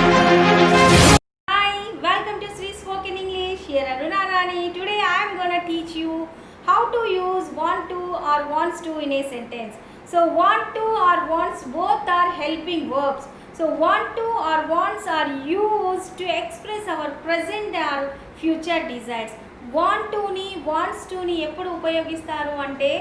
Hi, welcome to Sri Spoken English. Here Aruna Rani. Today I am gonna teach you how to use want to or wants to in a sentence. So want to or wants both are helping verbs. So want to or wants are used to express our present or future desires. Want to ni wants to ni ఎప్పుడు ఉపయోగిస్తారు అంటే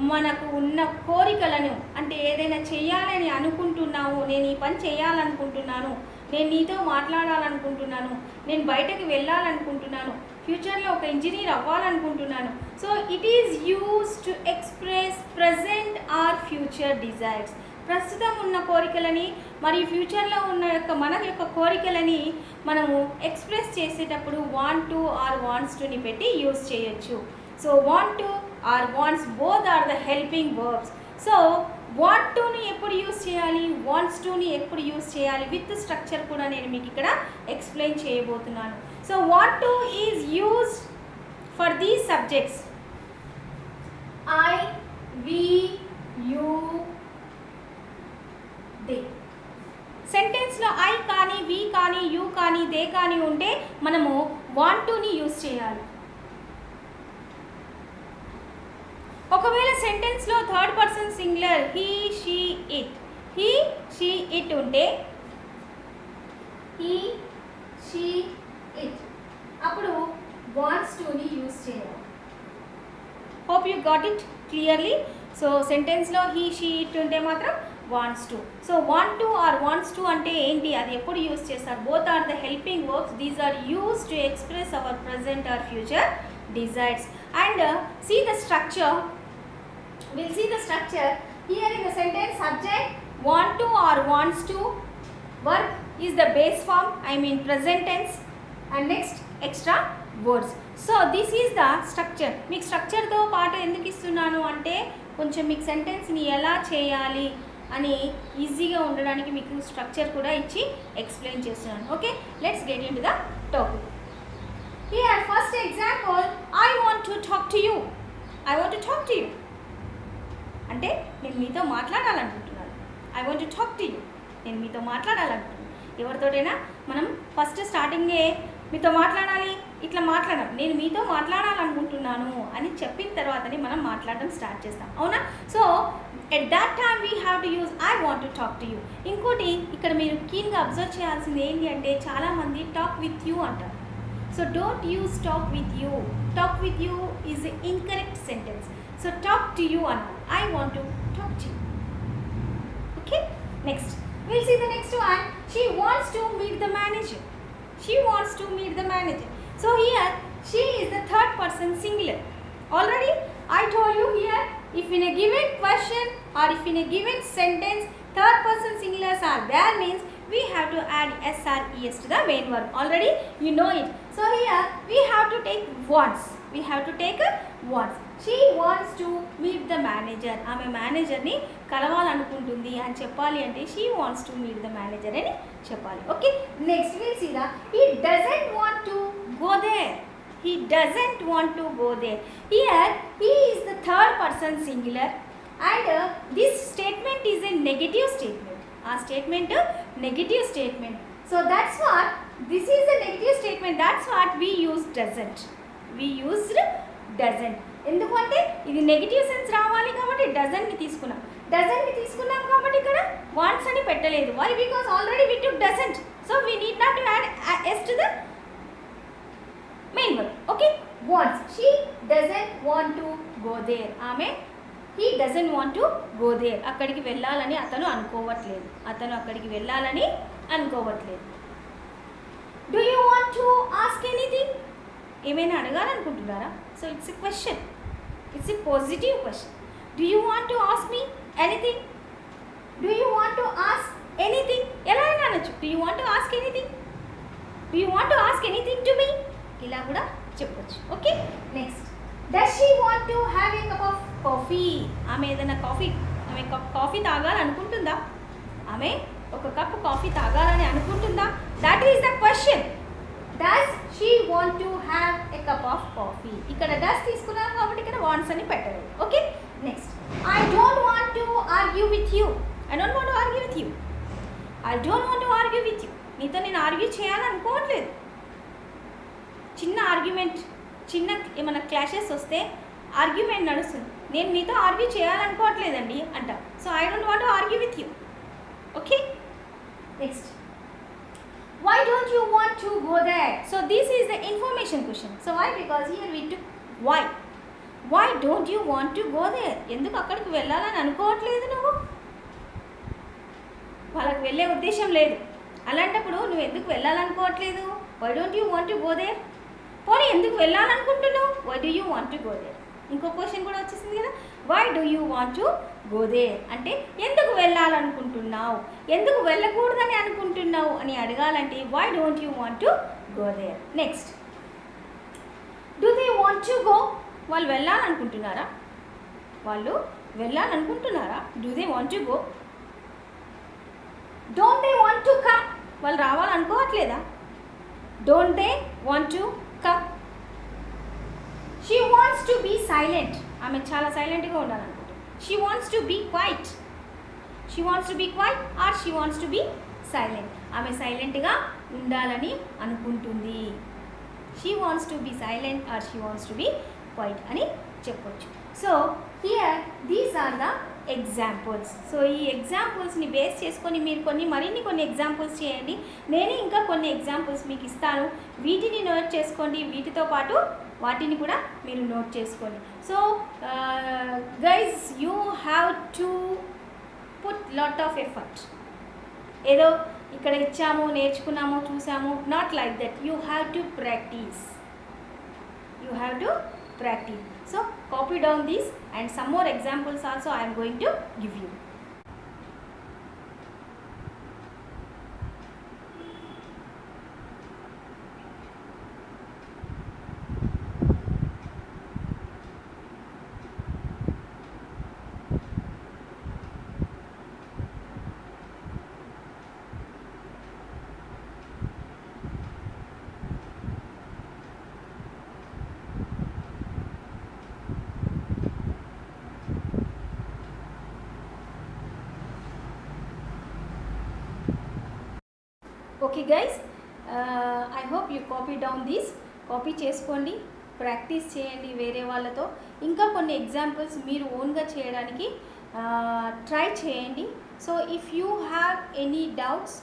మనకు ఉన్న కోరికలను అంటే ఏదైనా చేయాలని అనుకుంటున్నాము, నేను ఈ పని చేయాలనుకుంటున్నాను, నేను నీతో మాట్లాడాలనుకుంటున్నాను, నేను బయటకు వెళ్ళాలనుకుంటున్నాను, ఫ్యూచర్లో ఒక ఇంజనీర్ అవ్వాలనుకుంటున్నాను. So it is use to express present or future desires. ప్రస్తుతం ఉన్న కోరికలని మరియు ఫ్యూచర్లో ఉన్న మన యొక్క కోరికలని మనము ఎక్స్ప్రెస్ చేసేటప్పుడు వాంట్ టు ఆర్ వాంట్స్ టుని పెట్టి యూజ్ చేయొచ్చు. So want to or wants both are the helping verbs. So want టుని ఎప్పుడు యూజ్ చేయాలి, వాంట్స్ టుని ఎప్పుడు యూజ్ చేయాలి విత్ స్ట్రక్చర్ కూడా నేను మీకు ఇక్కడ ఎక్స్ప్లెయిన్ చేయబోతున్నాను. So want to is used for these subjects I, we, you, they. సెంటెన్స్లో ఐ కానీ, వి కానీ, యూ కానీ, దే కానీ ఉంటే మనము వాంట్ టుని యూజ్ చేయాలి. ఒకవేళ సెంటెన్స్లో third person singular he, she, it, he, she, it ఉంటే హీ, షీ, ఇట్ అప్పుడు వాంట్స్ టుని యూజ్ చేయాలి. Hope you got it clearly. So సెంటెన్స్లో హీ, షీ, ఇట్ ఉంటే మాత్రం wants to. So want to or wants to అంటే ఏంటి, అది ఎప్పుడు యూజ్ చేస్తారు? Both are the helping verbs. These are use to express our present or future desires. And see the structure. We'll see the structure here in the sentence. Subject want to or wants to, verb is the base form, I mean present tense, and next extra words. So this is the structure. మీకు స్ట్రక్చర్తో పాటు ఎందుకు ఇస్తున్నాను అంటే కొంచెం మీకు సెంటెన్స్ని ఎలా చేయాలి అని ఈజీగా ఉండడానికి మీకు స్ట్రక్చర్ కూడా ఇచ్చి ఎక్స్ప్లెయిన్ చేస్తున్నాను. Okay, let's get in to the topic. Here first example, I want to talk to you. I want to talk to you అంటే నేను మీతో మాట్లాడాలనుకుంటున్నాను. I want to talk to you. నేను మీతో మాట్లాడాలనుకుంటున్నాను. ఎవరితోటైనా మనం ఫస్ట్ స్టార్టింగే మీతో మాట్లాడాలి, ఇట్లా మాట్లాడాలి, నేను మీతో మాట్లాడాలనుకుంటున్నాను అని చెప్పిన తర్వాతనే మనం మాట్లాడడం స్టార్ట్ చేస్తాం, అవునా? So at that time we have to use I want to talk to you. ఇంకోటి ఇక్కడ మీరు కీన్గా అబ్జర్వ్ చేయాల్సింది ఏంటి అంటే చాలామంది టాక్ విత్ యూ అంటారు. So don't use talk with you. Talk with you is an incorrect sentence. So talk to you and I want to talk to you. Okay, next we'll see the next one. She wants to meet the manager. She wants to meet the manager. So here she is the third person singular. Already I told you here, if in a given question or if in a given sentence third person singulars are there, means we have to add s or es to the main verb. Already you know it. So here we have to take wants. We have to take wants. She wants to meet the manager. ఆమె మేనేజర్ని కలవాలనుకుంటుంది అని చెప్పాలి అంటే she wants to meet the manager అని చెప్పాలి. Okay, next we'll see that he doesn't want to go there. He doesn't want to go there. Here he is the third person singular and this statement is a negative statement. ఆ statement negative statement. So that's what this is a negative statement. That's what we use doesn't. We used doesn't. ఎందుకంటే ఇది negative sense రావాలి కాబట్టి డజంట్ని తీసుకున్నాం. డజంట్ని తీసుకున్నాం కాబట్టి ఇక్కడ wants అని పెట్టలేదు. Why? Because already we took doesn't. So we need not to add s to the main verb. Okay, wants. She doesn't want to go there. ఆమె he doesn't want to go there. అక్కడికి వెళ్ళాలని అతను అనుకోవట్లేదు. అతను అక్కడికి వెళ్ళాలని అనుకోవట్లేదు. Do you want to ask anything? ఏమైనా అడగాలనుకుంటున్నారా? So it's a question. It's a positive question. Do you want to ask me anything? Do you want to ask anything? ఎలా అయినా అనొచ్చు. Do you want to ask anything? Do you want to ask anything to me? ఇలా కూడా చెప్పొచ్చు. Okay, next does she want to have a cup of coffee? ఆమె ఏదైనా coffee తాగాలనుకుంటుందా? ఆమె ఒక కప్పు కాఫీ తాగాలని అనుకుంటుందా? That is the question. Does she want to have a cup of coffee. ఇక్కడ డస్ తీసుకున్నాను కాబట్టి ఇక్కడ వాంట్స్ అని పెట్టలేదు. Okay, next I don't want to argue with you. I don't want to argue with you. I don't want to argue with you. నీతో నేను argue చేయాలనుకోవట్లేదు. చిన్న argument, చిన్న ఏమైనా క్లాషెస్ వస్తే ఆర్గ్యుమెంట్ నడుస్తుంది. నేను మీతో ఆర్గ్యూ చేయాలనుకోవట్లేదండి అంట. So I don't want to argue with you. Okay, next, why don't you want to go there? So this is the information question. So why? Because here we took why don't you want to go there? ఎందుకు అక్కడికి వెళ్ళాలని అనుకోవట్లేదు నువ్వు? వాళ్ళకి వెళ్ళే ఉద్దేశం లేదు. అలాంటప్పుడు నువ్వు ఎందుకు వెళ్ళాలనుకోవట్లేదు? why don't you want to go there? పోనీ ఎందుకు వెళ్ళాలనుకుంటున్నావు? why do you want to go there? ఇంకో క్వశ్చన్ కూడా వచ్చేసింది కదా, why do you want to go there అంటే ఎందుకు వెళ్ళాలనుకుంటున్నావు, ఎందుకు వెళ్ళకూడదని అనుకుంటున్నావు అని అడగాలంటే why don't you want to go there. Next, do they want to go? వాళ్ళు వెళ్ళాలనుకుంటున్నారా? వాళ్ళు వెళ్ళాలనుకుంటున్నారా? do they want to go? don't they want to come? వాళ్ళు రావాలనుకోవట్లేదా? don't they want to come? she wants to be silent. ఆమె చాలా సైలెంట్గా ఉండాలనుకుంటుంది. she wants to be quiet. she wants to be quiet or she wants to be silent. ఆమె సైలెంట్గా ఉండాలని అనుకుంటుంది. she wants to be silent or she wants to be quiet అని చెప్పొచ్చు. So here these are the examples. So ఈ ఎగ్జాంపుల్స్ని base చేసుకొని మీరు మరిన్ని కొన్ని ఎగ్జాంపుల్స్ చేయండి. నేను ఇంకా కొన్ని ఎగ్జాంపుల్స్ మీకు ఇస్తాను. వీటిని నోట్ చేసుకోండి, వీటితో పాటు వాటిని కూడా మీరు నోట్ చేసుకోండి. So guys, you have to put lot of effort. ఏదో ఇక్కడ ఇచ్చాము, నేర్చుకున్నాము, చూసాము, not like that. You have to practice. You have to practice. So copy down these and some more examples also I am going to give you. Okay guys, I hope you copy down these. Copy చేసుకోండి, practice చేయండి వేరే వాళ్ళతో. ఇంకా కొన్ని examples మీరు ఓన్గా చేయడానికి try చేయండి. So if you have any doubts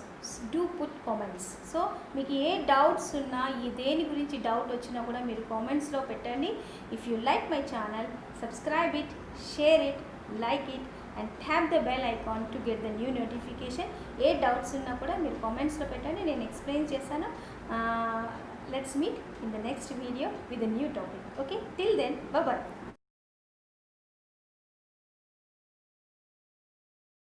do put comments. So మీకు ఏ డౌట్స్ ఉన్నా, దేని గురించి డౌట్ వచ్చినా కూడా మీరు కామెంట్స్లో పెట్టండి. If you like my channel, subscribe it, share it, like it and tap the bell icon to get the new notification. A doubts ఉన్నా కూడా మీరు కామెంట్స్లో పెట్టండి, నేను ఎక్స్ప్లెయిన్ చేస్తాను. Let's meet in the next video with a new topic. Okay, till then, bye bye.